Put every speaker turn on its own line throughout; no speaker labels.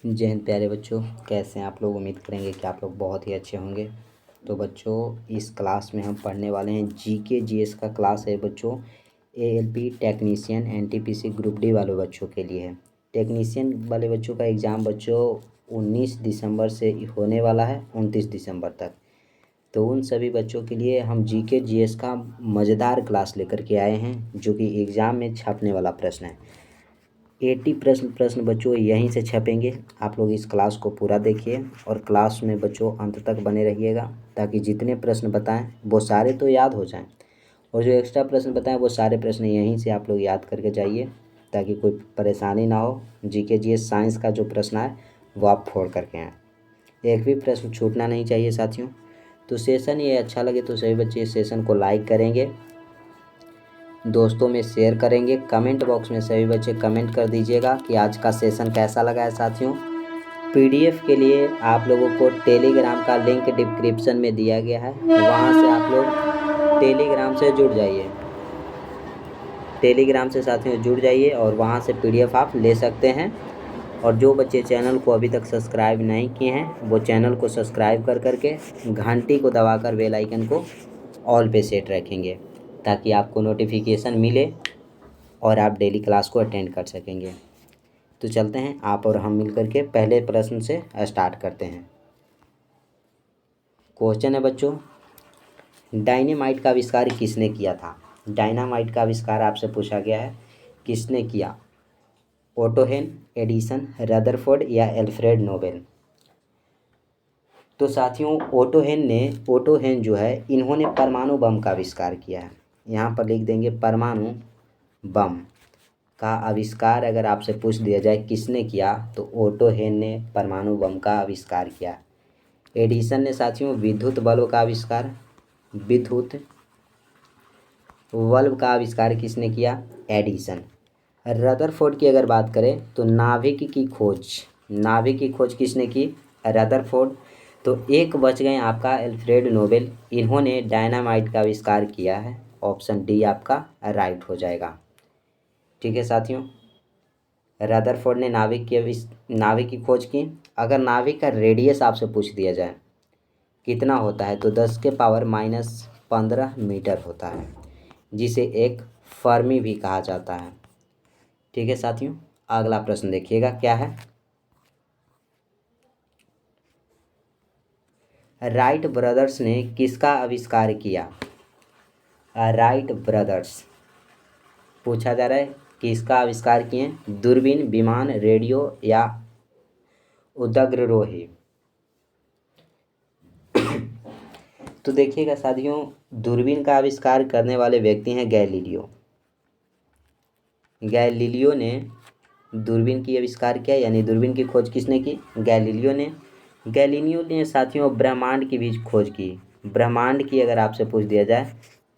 जय हिंद प्यारे बच्चों, कैसे हैं आप लोग। उम्मीद करेंगे कि आप लोग बहुत ही अच्छे होंगे। तो बच्चों, इस क्लास में हम पढ़ने वाले हैं जीके जीएस का क्लास है बच्चों। ALP technician NTPC group D वाले बच्चों के लिए है। टेक्नीशियन वाले बच्चों का एग्ज़ाम बच्चों 19 दिसंबर से होने वाला है 29 दिसंबर तक। तो उन सभी बच्चों के लिए हम जीके जीएस का मज़ेदार क्लास लेकर के आए हैं, जो कि एग्ज़ाम में छपने वाला प्रश्न है। 80 प्रश्न बच्चों यहीं से छपेंगे। आप लोग इस क्लास को पूरा देखिए और क्लास में बच्चों अंत तक बने रहिएगा, ताकि जितने प्रश्न बताएं वो सारे तो याद हो जाएं, और जो एक्स्ट्रा प्रश्न बताएं वो सारे प्रश्न यहीं से आप लोग याद करके जाइए, ताकि कोई परेशानी ना हो। जीके जीएस साइंस का जो प्रश्न है वो आप फोड़ करके आएँ। एक भी प्रश्न छूटना नहीं चाहिए साथियों। तो सेशन ये अच्छा लगे तो सभी बच्चे इस सेशन को लाइक करेंगे, दोस्तों में शेयर करेंगे। कमेंट बॉक्स में सभी बच्चे कमेंट कर दीजिएगा कि आज का सेशन कैसा लगा है साथियों। पीडीएफ के लिए आप लोगों को टेलीग्राम का लिंक डिस्क्रिप्शन में दिया गया है, वहां से आप लोग टेलीग्राम से जुड़ जाइए। टेलीग्राम से साथियों जुड़ जाइए और वहां से पीडीएफ आप ले सकते हैं। और जो बच्चे चैनल को अभी तक सब्सक्राइब नहीं किए हैं वो चैनल को सब्सक्राइब कर करके घंटी को दबाकर बेल आइकन को ऑल पे सेट रखेंगे, ताकि आपको नोटिफिकेशन मिले और आप डेली क्लास को अटेंड कर सकेंगे। तो चलते हैं, आप और हम मिल करके पहले प्रश्न से स्टार्ट करते हैं। क्वेश्चन है बच्चों, डायनेमाइट का आविष्कार किसने किया था। डायनामाइट का आविष्कार आपसे पूछा गया है, किसने किया। ओटोहेन, एडिसन, रदरफोर्ड या एल्फ्रेड नोबेल। तो साथियों ओटोहेन जो है, इन्होंने परमाणु बम का आविष्कार किया है। यहाँ पर लिख देंगे परमाणु बम का आविष्कार। अगर आपसे पूछ दिया जाए किसने किया, तो ओटोहेन ने परमाणु बम का आविष्कार किया। एडिसन ने साथियों विद्युत बल्ब का आविष्कार, विद्युत बल्ब का आविष्कार किसने किया, एडिसन। रदरफोर्ड की अगर बात करें तो नाभिक की खोज किसने की, रदरफोर्ड। तो एक बच गए आपका एल्फ्रेड नोबेल, इन्होंने डायनामाइट का आविष्कार किया है। ऑप्शन डी आपका राइट हो जाएगा। ठीक है साथियों, रदरफोर्ड ने नाभिक की खोज की। अगर नाभिक का रेडियस आपसे पूछ दिया जाए कितना होता है, तो 10⁻⁻15 मीटर होता है, जिसे एक फर्मी भी कहा जाता है। ठीक है साथियों, अगला प्रश्न देखिएगा क्या है। राइट ब्रदर्स ने किसका आविष्कार किया। राइट ब्रदर्स पूछा जा रहा है, किसका आविष्कार किए। दूरबीन, विमान, रेडियो या उदग्ररोही। तो देखिएगा साथियों, दूरबीन का आविष्कार करने वाले व्यक्ति हैं गैलीलियो। गैलीलियो ने दूरबीन की आविष्कार किया, यानी दूरबीन की खोज किसने की, गैलीलियो ने। गैलीलियो ने साथियों ब्रह्मांड की भी खोज की। ब्रह्मांड की अगर आपसे पूछ दिया जाए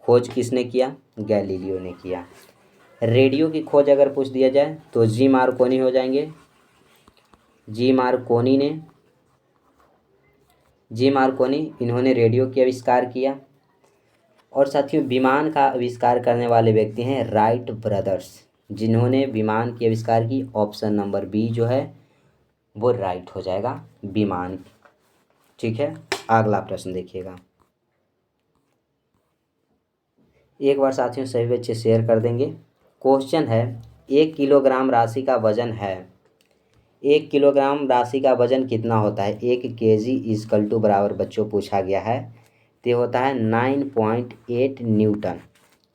खोज किसने किया, गैलीलियो ने किया। रेडियो की खोज अगर पूछ दिया जाए तो जी मार्कोनी हो जाएंगे। जी मार्कोनी इन्होंने रेडियो की आविष्कार किया। और साथियों विमान का आविष्कार करने वाले व्यक्ति हैं राइट ब्रदर्स, जिन्होंने विमान की आविष्कार की। ऑप्शन नंबर बी जो है वो राइट हो जाएगा, विमान। ठीक है, अगला प्रश्न देखिएगा। एक बार साथियों सभी बच्चे शेयर कर देंगे। क्वेश्चन है, 1 किलोग्राम राशि का वजन है। 1 किलोग्राम राशि का वजन कितना होता है। 1 kg इजकल टू बराबर बच्चों पूछा गया है, तो होता है 9.8 न्यूटन।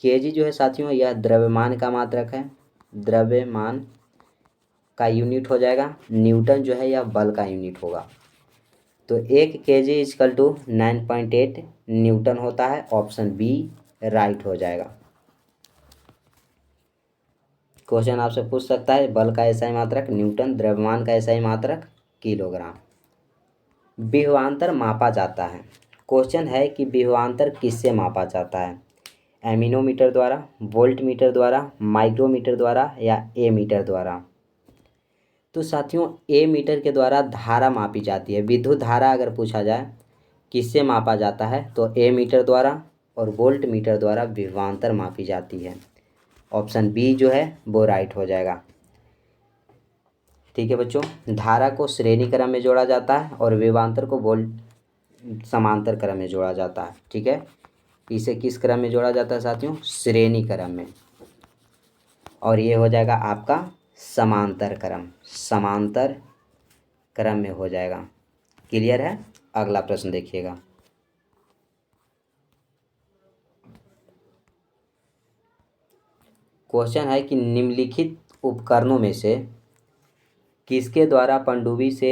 केजी जो है साथियों यह द्रव्यमान का मात्रक है, द्रव्यमान का यूनिट हो जाएगा। न्यूटन जो है यह बल का यूनिट होगा। तो 1 kg इजकल टू 9.8 न्यूटन होता है। ऑप्शन बी राइट हो जाएगा। क्वेश्चन आपसे पूछ सकता है, बल का एसआई मात्रक न्यूटन, द्रव्यमान का एसआई मात्रक किलोग्राम। विभवांतर मापा जाता है। क्वेश्चन है कि विभवांतर किससे मापा जाता है। एमिनोमीटर द्वारा, वोल्ट मीटर द्वारा, माइक्रोमीटर द्वारा या ए मीटर द्वारा। तो साथियों ए मीटर के द्वारा धारा मापी जाती है। विद्युत धारा अगर पूछा जाए किससे मापा जाता है, तो ए मीटर द्वारा, और वोल्ट मीटर द्वारा विभवांतर मापी जाती है। ऑप्शन बी जो है वो राइट हो जाएगा। ठीक है बच्चों। धारा को श्रेणी क्रम में जोड़ा जाता है और विभवांतर को वोल्ट समांतर क्रम में जोड़ा जाता है। ठीक है, इसे किस क्रम में जोड़ा जाता है साथियों? श्रेणी क्रम में। और ये हो जाएगा आपका समांतर क्रम, समांतर क्रम में हो जाएगा। क्लियर है? अगला प्रश्न देखिएगा। क्वेश्चन है कि निम्नलिखित उपकरणों में से किसके द्वारा पनडुब्बी से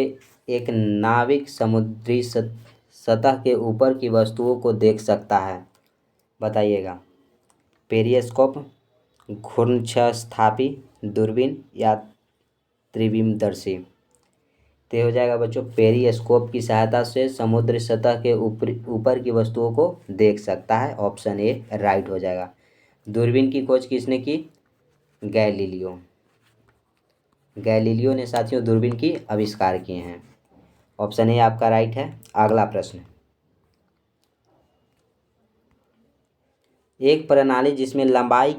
एक नाविक समुद्री सतह के ऊपर की वस्तुओं को देख सकता है? बताइएगा। पेरिस्कोप, घूर्णनक्षस्थापी दूरबीन या त्रिविमदर्शी? तो हो जाएगा बच्चों, पेरिस्कोप की सहायता से समुद्र सतह के ऊपर की वस्तुओं को देख सकता है। ऑप्शन ए राइट हो जाएगा। दूरबीन की खोज किसने की? गैलीलियो। गैलीलियो ने साथियों दूरबीन की आविष्कार किए हैं। ऑप्शन ए आपका राइट है। अगला प्रश्न, एक प्रणाली जिसमें लंबाई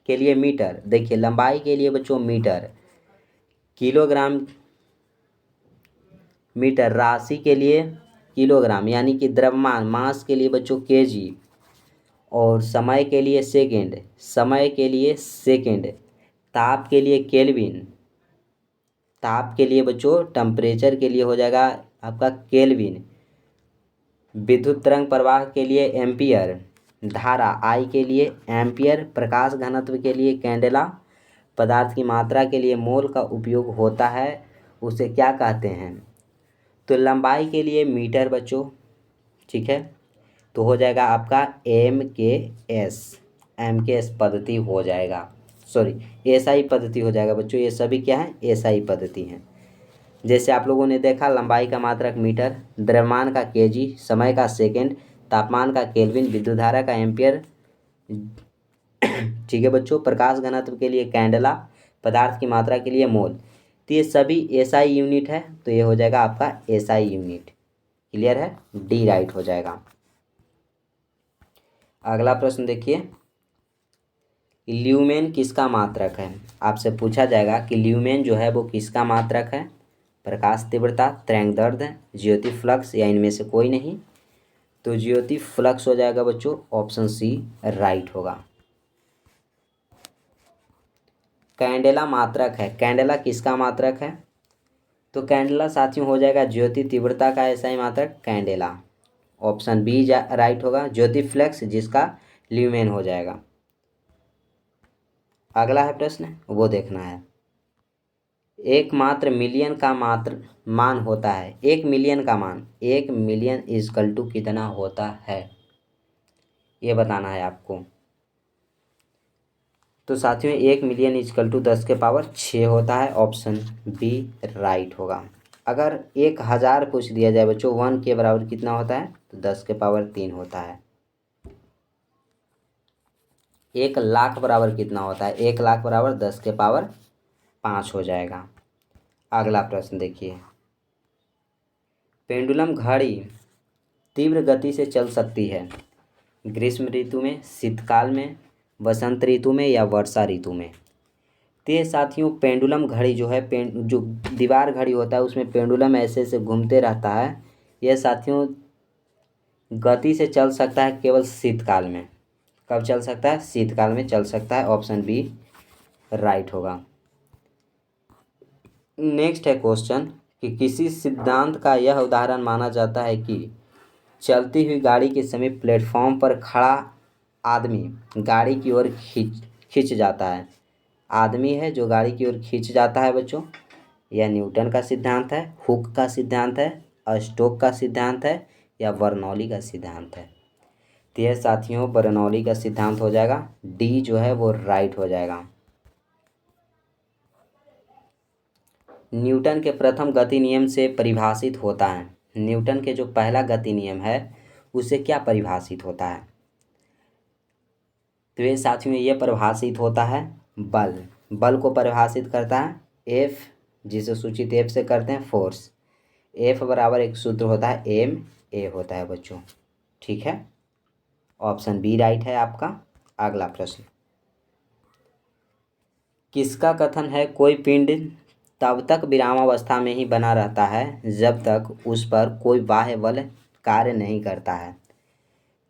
के लिए मीटर, देखिए लंबाई के लिए बच्चों मीटर, किलोग्राम मीटर, राशि के लिए किलोग्राम यानी कि द्रव्यमान, मास के लिए बच्चों केजी, और समय के लिए सेकंड, समय के लिए सेकंड, ताप के लिए केल्विन, ताप के लिए बच्चों टेम्परेचर के लिए हो जाएगा आपका केल्विन, विद्युत तरंग प्रवाह के लिए एम्पियर, धारा आई के लिए एम्पियर, प्रकाश घनत्व के लिए कैंडेला, पदार्थ की मात्रा के लिए मोल का उपयोग होता है, उसे क्या कहते हैं? तो लंबाई के लिए मीटर बच्चों, ठीक है, तो हो जाएगा आपका एम के एस पद्धति हो जाएगा, सॉरी एसआई पद्धति हो जाएगा बच्चों। ये सभी क्या है? एसआई पद्धति हैं। जैसे आप लोगों ने देखा, लंबाई का मात्रक मीटर, द्रव्यमान का केजी, समय का सेकंड, तापमान का केल्विन, विद्युत धारा का एम्पियर, ठीक है बच्चों, प्रकाश घनत्व के लिए कैंडेला, पदार्थ की मात्रा के लिए मोल। तो ये सभी एसआई यूनिट है, तो ये हो जाएगा आपका एसआई यूनिट। क्लियर है? डी राइट हो जाएगा। अगला प्रश्न देखिए, ल्यूमेन किसका मात्रक है? आपसे पूछा जाएगा कि ल्यूमेन जो है वो किसका मात्रक है? प्रकाश तीव्रता, तरंगदैर्ध्य, ज्योति फ्लक्स या इनमें से कोई नहीं? तो ज्योति फ्लक्स हो जाएगा बच्चों। ऑप्शन सी राइट होगा। कैंडेला मात्रक है, कैंडेला किसका मात्रक है? तो कैंडेला साथियों हो जाएगा ज्योति तीव्रता का एसआई मात्रक कैंडेला। ऑप्शन बी राइट होगा, ज्योति फ्लक्स जिसका ल्यूमेन हो जाएगा। अगला है प्रश्न, वो देखना है। एकमात्र मिलियन का मात्र मान होता है, 1 मिलियन का मान, 1 मिलियन इजकल टू कितना होता है, ये बताना है आपको। तो साथियों 1 मिलियन इजकल टू 10⁻6 होता है। ऑप्शन बी राइट होगा। अगर 1000 पूछ दिया जाए बच्चों 1 के बराबर कितना होता है, तो 10⁻3 होता है। 1 लाख बराबर कितना होता है? 1 लाख बराबर 10⁵ हो जाएगा। अगला प्रश्न देखिए, पेंडुलम घड़ी तीव्र गति से चल सकती है ग्रीष्म ऋतु में, शीतकाल में, वसंत ऋतु में या वर्षा ऋतु में? तो ये साथियों पेंडुलम घड़ी जो है, जो दीवार घड़ी होता है उसमें पेंडुलम ऐसे ऐसे घूमते रहता है, यह साथियों गति से चल सकता है केवल शीतकाल में। कब चल सकता है? शीतकाल में चल सकता है। ऑप्शन बी राइट होगा। नेक्स्ट है क्वेश्चन कि किसी सिद्धांत का यह उदाहरण माना जाता है कि चलती हुई गाड़ी के समीप प्लेटफॉर्म पर खड़ा आदमी गाड़ी की ओर खींच जाता है। आदमी है जो गाड़ी की ओर खींच जाता है बच्चों। यह न्यूटन का सिद्धांत है, हुक का सिद्धांत है, स्टोक का सिद्धांत है या बर्नौली का सिद्धांत है? तो यह साथियों बर्नौली का सिद्धांत हो जाएगा। डी जो है वो राइट हो जाएगा। न्यूटन के प्रथम गति नियम से परिभाषित होता है, न्यूटन के जो पहला गति नियम है उसे क्या परिभाषित होता है? तो ये साथियों ये परिभाषित होता है बल, बल को परिभाषित करता है एफ, जिसे सूचित एफ से करते हैं फोर्स। एफ बराबर एक सूत्र होता है एम ए होता है बच्चों। ठीक है, ऑप्शन बी राइट है आपका। अगला प्रश्न, किसका कथन है कोई पिंड तब तक विरामावस्था में ही बना रहता है जब तक उस पर कोई बाह्य बल कार्य नहीं करता है।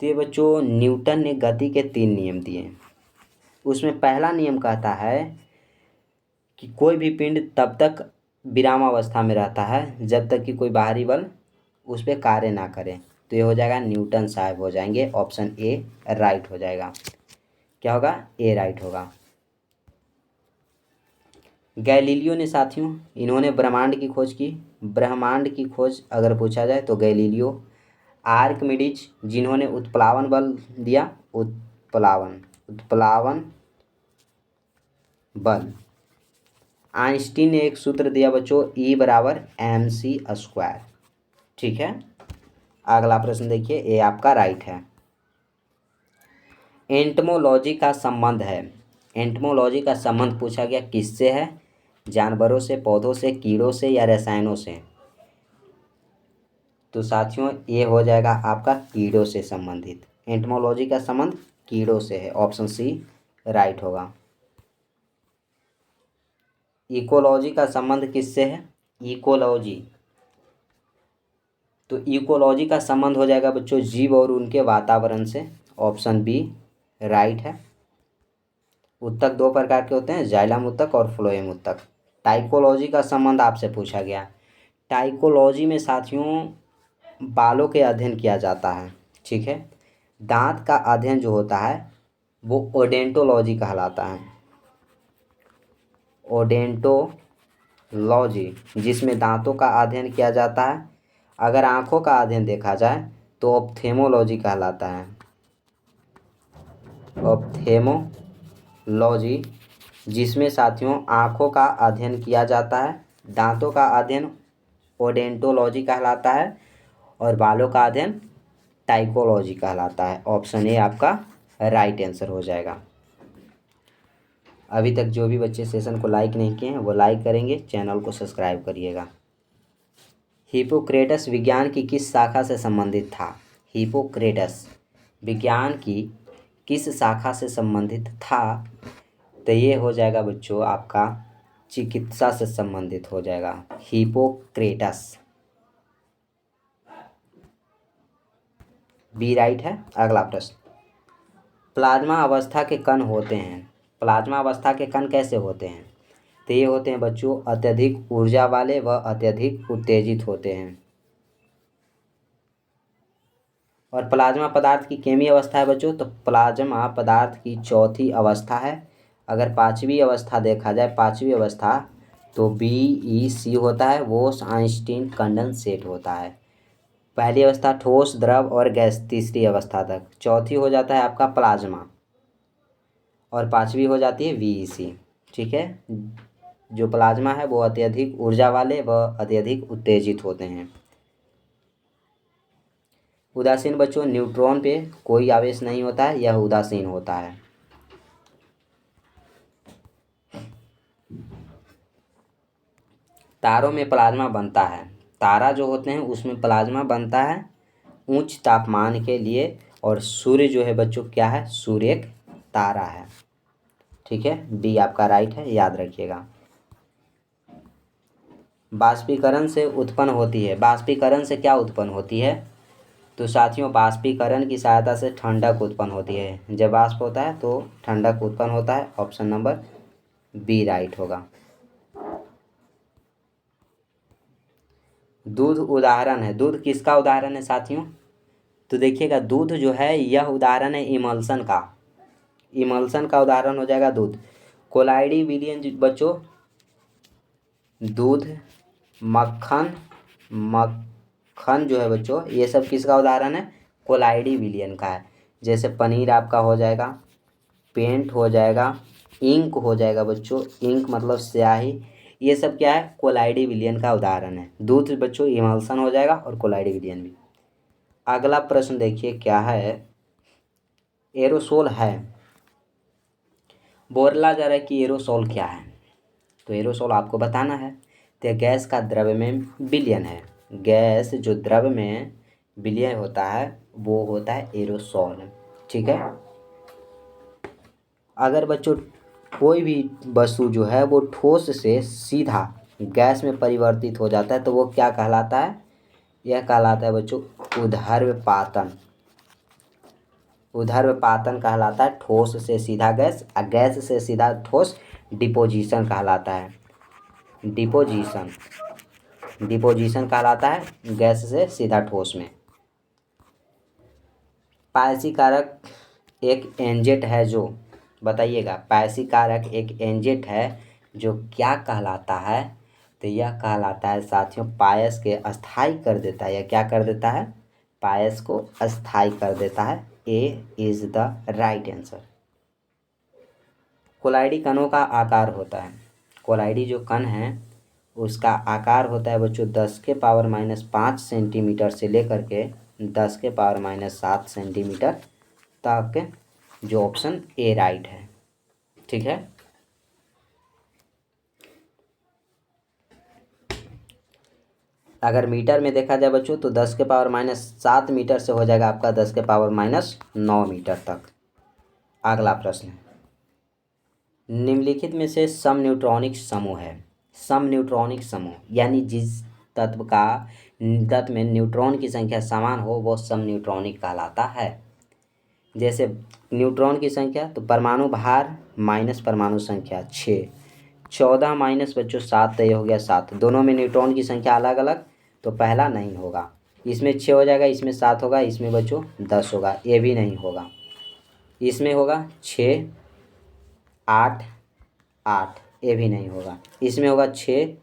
तो ये बच्चों न्यूटन ने गति के 3 नियम दिए। उसमें पहला नियम कहता है कि कोई भी पिंड तब तक विरामावस्था में रहता है जब तक कि कोई बाहरी बल उस पर कार्य ना करे। तो ये हो जाएगा न्यूटन साहब हो जाएंगे, ऑप्शन ए राइट हो जाएगा। क्या होगा? ए राइट होगा। गैलीलियो ने साथियों, इन्होंने ब्रह्मांड की खोज की। ब्रह्मांड की खोज अगर पूछा जाए तो गैलीलियो। आर्किमिडीज, जिन्होंने उत्प्लावन बल दिया, उत्प्लावन बल। आइंस्टीन ने एक सूत्र दिया बच्चों, E बराबर mc²। ठीक है, अगला प्रश्न देखिए, ये आपका राइट है। एंटमोलॉजी का संबंध है, एंटमोलॉजी का संबंध पूछा गया किससे है? जानवरों से, पौधों से, कीड़ों से या रसायनों से? तो साथियों ये हो जाएगा आपका कीड़ों से संबंधित। एंटमोलॉजी का संबंध कीड़ों से है, ऑप्शन सी राइट होगा। इकोलॉजी का संबंध किससे है? इकोलॉजी, तो इकोलॉजी का संबंध हो जाएगा बच्चों जीव और उनके वातावरण से, ऑप्शन बी राइट है। उत्तक 2 प्रकार के होते हैं, जाइलम उत्तक और फ्लोएम उत्तक। टाइकोलॉजी का संबंध आपसे पूछा गया। टाइकोलॉजी में साथियों बालों के अध्ययन किया जाता है। ठीक है, दांत का अध्ययन जो होता है वो ओडेंटोलॉजी कहलाता है। ओडेंटोलॉजी, जिसमें दांतों का अध्ययन किया जाता है। अगर आँखों का अध्ययन देखा जाए तो ऑप्थेमोलॉजी कहलाता है। ऑप्थेमोलॉजी, जिसमें साथियों आँखों का अध्ययन किया जाता है। दांतों का अध्ययन ओडेंटोलॉजी कहलाता है और बालों का अध्ययन टाइकोलॉजी कहलाता है। ऑप्शन ए आपका राइट आंसर हो जाएगा। अभी तक जो भी बच्चे सेशन को लाइक नहीं किए हैं वो लाइक करेंगे, चैनल को सब्सक्राइब करिएगा। हिप्पोक्रेटस विज्ञान की किस शाखा से संबंधित था? हिप्पोक्रेटस विज्ञान की किस शाखा से संबंधित था? तो ये हो जाएगा बच्चों आपका चिकित्सा से संबंधित हो जाएगा। हिप्पोक्रेटस बी राइट है। अगला प्रश्न, प्लाज्मा अवस्था के कण होते हैं। प्लाज्मा अवस्था के कण कैसे होते हैं? तो ये होते हैं बच्चों अत्यधिक ऊर्जा वाले व अत्यधिक उत्तेजित होते हैं। और प्लाज्मा पदार्थ की केमी अवस्था है बच्चों, तो प्लाज्मा पदार्थ की चौथी अवस्था है। अगर पांचवी अवस्था देखा जाए, पांचवी अवस्था तो BEC होता है, वो आइंस्टीन कंडेंसेट होता है। पहली अवस्था ठोस, द्रव और गैस, तीसरी अवस्था तक। चौथी हो जाता है आपका प्लाज्मा और पांचवी हो जाती है VEC। ठीक है, जो प्लाज्मा है वो अत्यधिक ऊर्जा वाले व अत्यधिक उत्तेजित होते हैं। उदासीन बच्चों, न्यूट्रॉन पे कोई आवेश नहीं होता है, यह उदासीन होता है। तारों में प्लाज्मा बनता है, तारा जो होते हैं उसमें प्लाज्मा बनता है उच्च तापमान के लिए। और सूर्य जो है बच्चों क्या है? सूर्य एक तारा है। ठीक है, बी आपका राइट है, याद रखिएगा। बाष्पीकरण से उत्पन्न होती है, बाष्पीकरण से क्या उत्पन्न होती है? तो साथियों बाष्पीकरण की सहायता से ठंडक उत्पन्न होती है। जब बाष्प होता है तो ठंडक उत्पन्न होता है, ऑप्शन नंबर बी राइट होगा। दूध उदाहरण है, दूध किसका उदाहरण है साथियों? तो देखिएगा दूध जो है यह उदाहरण है इमल्सन का, इमल्सन का उदाहरण हो जाएगा दूध। कोलाइडी विलियन बच्चों, दूध, मक्खन, मक्खन जो है बच्चों ये सब किसका उदाहरण है? कोलाइडी विलियन का है। जैसे पनीर आपका हो जाएगा, पेंट हो जाएगा, इंक हो जाएगा बच्चों, इंक मतलब स्याही, ये सब क्या है? कोलाइडी विलियन का उदाहरण है। दूध बच्चों इमल्सन हो जाएगा और कोलाइडी विलियन भी। अगला प्रश्न देखिए क्या है, एरोसोल है, बोला जा रहा है कि एरोसोल क्या है? तो एरोसोल आपको बताना है। तो गैस का द्रव में विलयन है, गैस जो द्रव में विलय होता है वो होता है एरोसोल। ठीक है, अगर बच्चों कोई भी वस्तु जो है वो ठोस से सीधा गैस में परिवर्तित हो जाता है तो वो क्या कहलाता है? यह कहलाता है बच्चों ऊर्ध्वपातन। ऊर्ध्वपातन कहलाता है ठोस से सीधा गैस, और गैस से सीधा ठोस डिपोजिशन कहलाता है। डिपोजिशन डिपोजिशन कहलाता है गैस से सीधा ठोस में। पायसी कारक एक एंजेट है जो, बताइएगा, पायसी कारक एक एंजेट है जो क्या कहलाता है? तो यह कहलाता है साथियों पायस के अस्थाई कर देता है। यह क्या कर देता है? पायस को अस्थाई कर देता है। ए इज द राइट आंसर। कोलाइडी कणों का आकार होता है, कोलाइडी जो कण है उसका आकार होता है बच्चों 10⁻⁵ सेंटीमीटर से लेकर के 10⁻⁷ सेंटीमीटर तक, जो ऑप्शन ए राइट है। ठीक है। अगर मीटर में देखा जाए बच्चों तो 10⁻⁷ मीटर से हो जाएगा आपका 10⁻⁹ मीटर तक। अगला प्रश्न, निम्नलिखित में से सम न्यूट्रॉनिक समूह है। सम न्यूट्रॉनिक समूह यानी जिस तत्व में न्यूट्रॉन की संख्या समान हो वो सम न्यूट्रॉनिक कहलाता है। जैसे न्यूट्रॉन की संख्या तो परमाणु भार माइनस परमाणु संख्या 6, 14 माइनस बच्चों 7, तो ये हो गया 7। दोनों में न्यूट्रॉन की संख्या अलग अलग, तो पहला नहीं होगा। इसमें 6 हो जाएगा, इसमें 7 होगा, इसमें बच्चों 10 होगा, ये भी नहीं होगा। इसमें होगा 6 8 8, ये भी नहीं होगा। इसमें होगा 6,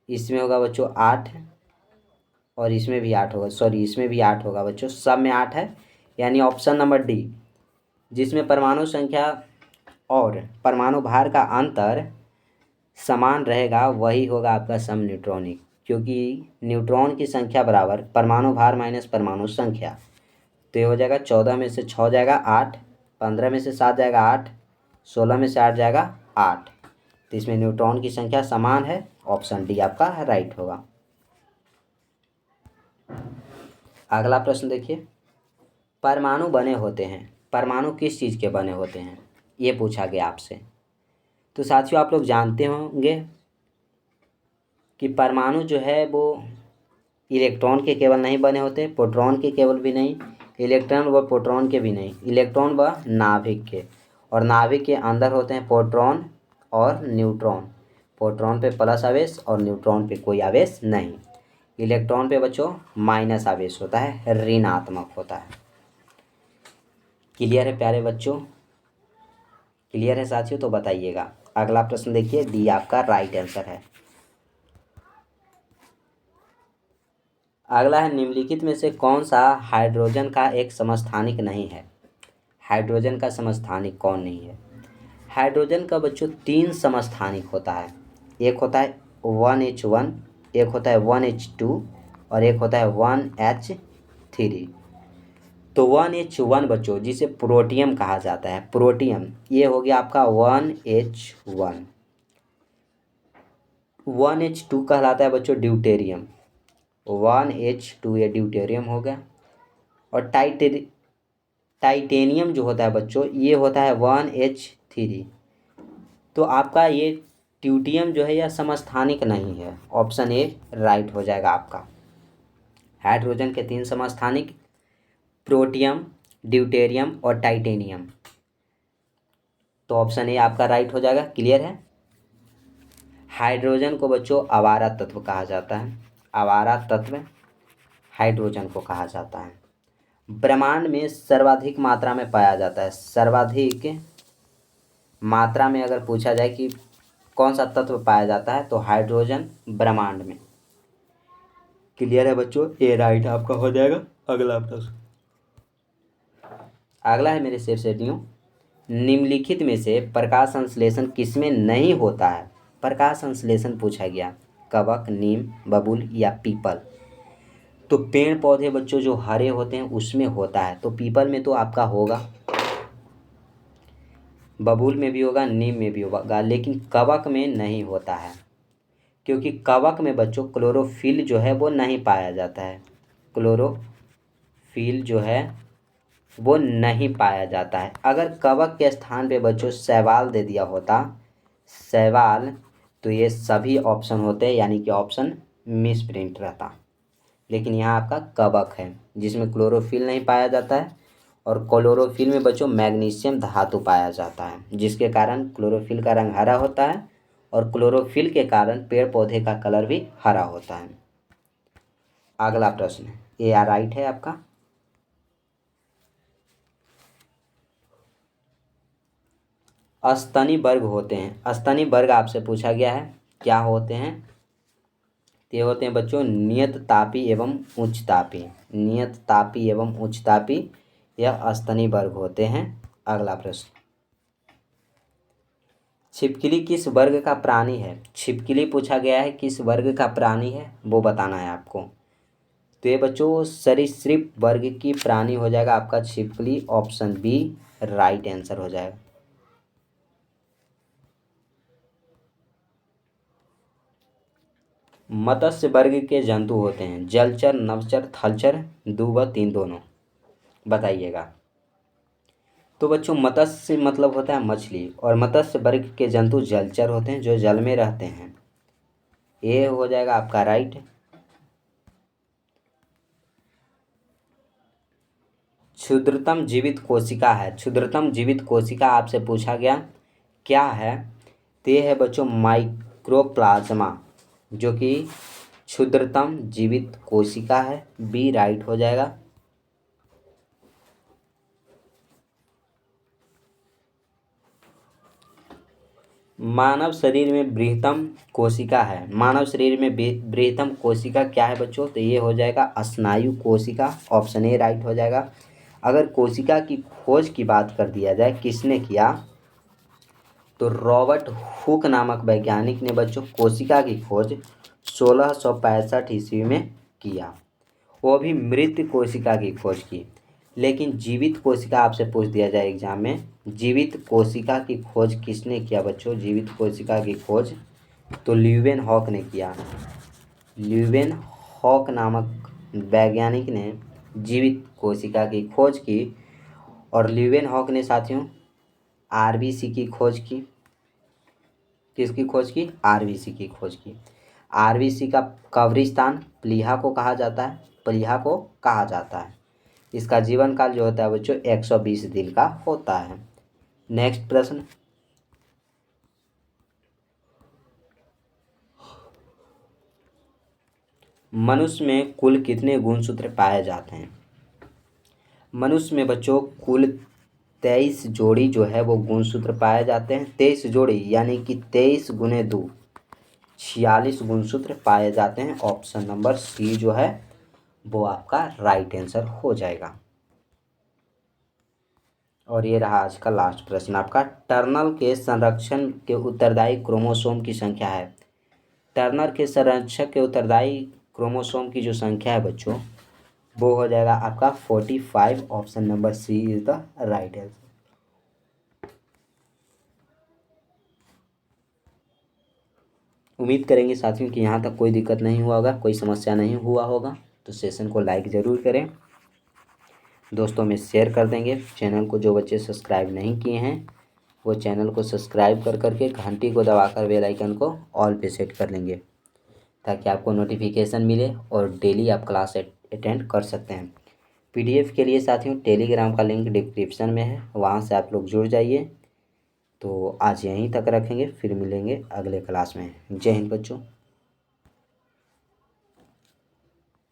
इसमें होगा बच्चों 8, और इसमें भी 8 होगा, सॉरी इसमें भी 8 होगा बच्चों, सब में 8 है। यानी ऑप्शन नंबर डी, जिसमें परमाणु संख्या और परमाणु भार का अंतर समान रहेगा वही होगा आपका सम न्यूट्रॉनिक, क्योंकि न्यूट्रॉन की संख्या बराबर परमाणु भार माइनस परमाणु संख्या। तो ये हो जाएगा 14 में से 6 जाएगा 8, 15 में से 7 जाएगा 8, 16 में से 8 जाएगा 8। तो इसमें न्यूट्रॉन की संख्या समान है, ऑप्शन डी आपका राइट होगा। अगला प्रश्न देखिए, परमाणु बने होते हैं, परमाणु किस चीज़ के बने होते हैं, ये पूछा गया आपसे। तो साथियों आप लोग जानते होंगे कि परमाणु जो है वो इलेक्ट्रॉन के केवल नहीं बने होते, प्रोटॉन के केवल भी नहीं, इलेक्ट्रॉन व प्रोटॉन के भी नहीं, इलेक्ट्रॉन व नाभिक के। और नाभिक के अंदर होते हैं प्रोटॉन और न्यूट्रॉन। प्रोटॉन पे प्लस आवेश और न्यूट्रॉन पे कोई आवेश नहीं। इलेक्ट्रॉन पे बच्चों माइनस आवेश होता है, ऋणात्मक होता है। क्लियर है प्यारे बच्चों? क्लियर है साथियों? तो बताइएगा। अगला प्रश्न देखिए, डी आपका राइट आंसर है। अगला है, निम्नलिखित में से कौन सा हाइड्रोजन का एक समस्थानिक नहीं है? हाइड्रोजन का समस्थानिक कौन नहीं है? हाइड्रोजन का बच्चों 3 समस्थानिक होता है। एक होता है 1H1, एक होता है 1H2 और एक होता है 1H3। तो 1H1 बच्चों जिसे प्रोटियम कहा जाता है, प्रोटियम, ये हो गया आपका 1H1। 1H2 कहलाता है बच्चों ड्यूटेरियम, 1H2 ये ड्यूटेरियम हो गया। और टाइटेनियम जो होता है बच्चों ये होता है 1H3। तो आपका ये ट्यूटियम जो है यह समस्थानिक नहीं है, ऑप्शन ए राइट हो जाएगा आपका। हाइड्रोजन के 3 समस्थानिक, प्रोटियम, ड्यूटेरियम और टाइटेनियम। तो ऑप्शन ए आपका राइट हो जाएगा। क्लियर है? हाइड्रोजन को बच्चों आवारा तत्व कहा जाता है, आवारा तत्व हाइड्रोजन को कहा जाता है। ब्रह्मांड में सर्वाधिक मात्रा में पाया जाता है, सर्वाधिक मात्रा में अगर पूछा जाए कि कौन सा तत्व पाया जाता है तो हाइड्रोजन ब्रह्मांड में। क्लियर है बच्चों? ए राइट आपका हो जाएगा। अगला प्रश्न, अगला है मेरे शेर शेटियों, निम्नलिखित में से प्रकाश संश्लेषण किसमें नहीं होता है? प्रकाश संश्लेषण पूछा गया, कवक, नीम, बबूल या पीपल। तो पेड़ पौधे बच्चों जो हरे होते हैं उसमें होता है, तो पीपल में तो आपका होगा, बबूल में भी होगा, नीम में भी होगा, लेकिन कवक में नहीं होता है, क्योंकि कवक में बच्चों क्लोरोफिल जो है वो नहीं पाया जाता है। क्लोरोफिल जो है वो नहीं पाया जाता है। अगर कवक के स्थान पे बच्चों शैवाल दे दिया होता, शैवाल, तो ये सभी ऑप्शन होते हैं, यानी कि ऑप्शन मिस प्रिंट रहता। लेकिन यहाँ आपका कवक है जिसमें क्लोरोफिल नहीं पाया जाता है, और क्लोरोफिल में बच्चों मैग्नीशियम धातु पाया जाता है, जिसके कारण क्लोरोफिल का रंग हरा होता है, और क्लोरोफिल के कारण पेड़ पौधे का कलर भी हरा होता है। अगला प्रश्न है, ए आर राइट है आपका। स्तनी वर्ग होते हैं, स्तनी वर्ग आपसे पूछा गया है, क्या होते हैं? ये होते हैं बच्चों नियत तापी एवं उच्च तापी, नियत तापी एवं उच्च तापी, यह स्तनी वर्ग होते हैं। अगला प्रश्न, छिपकली किस वर्ग का प्राणी है? छिपकली पूछा गया है किस वर्ग का प्राणी है, वो बताना है आपको। तो ये बच्चों सरीसृप वर्ग की प्राणी हो जाएगा आपका छिपकली, ऑप्शन बी राइट आंसर हो जाएगा। मत्स्य वर्ग के जंतु होते हैं जलचर, नभचर, थलचर, दो व तीन दोनों, बताइएगा। तो बच्चों मत्स्य मतलब होता है मछली, और मत्स्य वर्ग के जंतु जलचर होते हैं जो जल में रहते हैं, ये हो जाएगा आपका राइट। क्षुद्रतम जीवित कोशिका है, क्षुद्रतम जीवित कोशिका आपसे पूछा गया क्या है? तो ये है बच्चों माइक्रोप्लाज्मा, जो कि क्षुद्रतम जीवित कोशिका है, बी राइट हो जाएगा। मानव शरीर में बृहत्तम कोशिका है, मानव शरीर में बृहत्तम कोशिका क्या है बच्चों? तो ये हो जाएगा स्नायु कोशिका, ऑप्शन ए राइट हो जाएगा। अगर कोशिका की खोज की बात कर दिया जाए किसने किया, तो रॉबर्ट हुक नामक वैज्ञानिक ने बच्चों कोशिका की खोज 1665 ईस्वी में किया, वो भी मृत कोशिका की खोज की। लेकिन जीवित कोशिका आपसे पूछ दिया जाए एग्जाम में, जीवित कोशिका की खोज किसने किया बच्चों? जीवित कोशिका की खोज तो ल्यूवेन हॉक ने किया, ल्यूवेन हॉक नामक वैज्ञानिक ने जीवित कोशिका की खोज की। और ल्यूवेन हॉक ने साथियों आरबीसी की खोज की, किसकी खोज की? आरबीसी की खोज की। आरबीसी का कब्रिस्तान प्लीहा को कहा जाता है, प्लीहा को कहा जाता है। इसका जीवन काल जो होता है बच्चों 120 दिन का होता है। नेक्स्ट प्रश्न, मनुष्य में कुल कितने गुणसूत्र पाए जाते हैं? मनुष्य में बच्चों कुल 23 जोड़ी जो है वो गुणसूत्र पाए जाते हैं, 23 जोड़ी यानी कि 23 गुने 2 46 गुणसूत्र पाए जाते हैं, ऑप्शन नंबर सी जो है वो आपका राइट आंसर हो जाएगा। और ये रहा आज का लास्ट प्रश्न आपका, टर्नर के संरक्षण के उत्तरदायी क्रोमोसोम की संख्या है। टर्नर के संरक्षक के उत्तरदायी क्रोमोसोम की जो संख्या है बच्चों वो हो जाएगा आपका 45, option number C is the right answer. उम्मीद करेंगे साथियों कि यहाँ तक कोई दिक्कत नहीं हुआ होगा, कोई समस्या नहीं हुआ होगा। तो सेशन को लाइक ज़रूर करें, दोस्तों में शेयर कर देंगे। चैनल को जो बच्चे सब्सक्राइब नहीं किए हैं वो चैनल को सब्सक्राइब कर करके घंटी को दबाकर बेल आइकन को ऑल पे सेट कर लेंगे, ताकि आपको नोटिफिकेशन मिले और डेली आप क्लास अटेंड कर सकते हैं। पीडीएफ के लिए साथियों टेलीग्राम का लिंक डिस्क्रिप्शन में है, वहाँ से आप लोग जुड़ जाइए। तो आज यहीं तक रखेंगे, फिर मिलेंगे अगले क्लास में। जय हिंद बच्चों।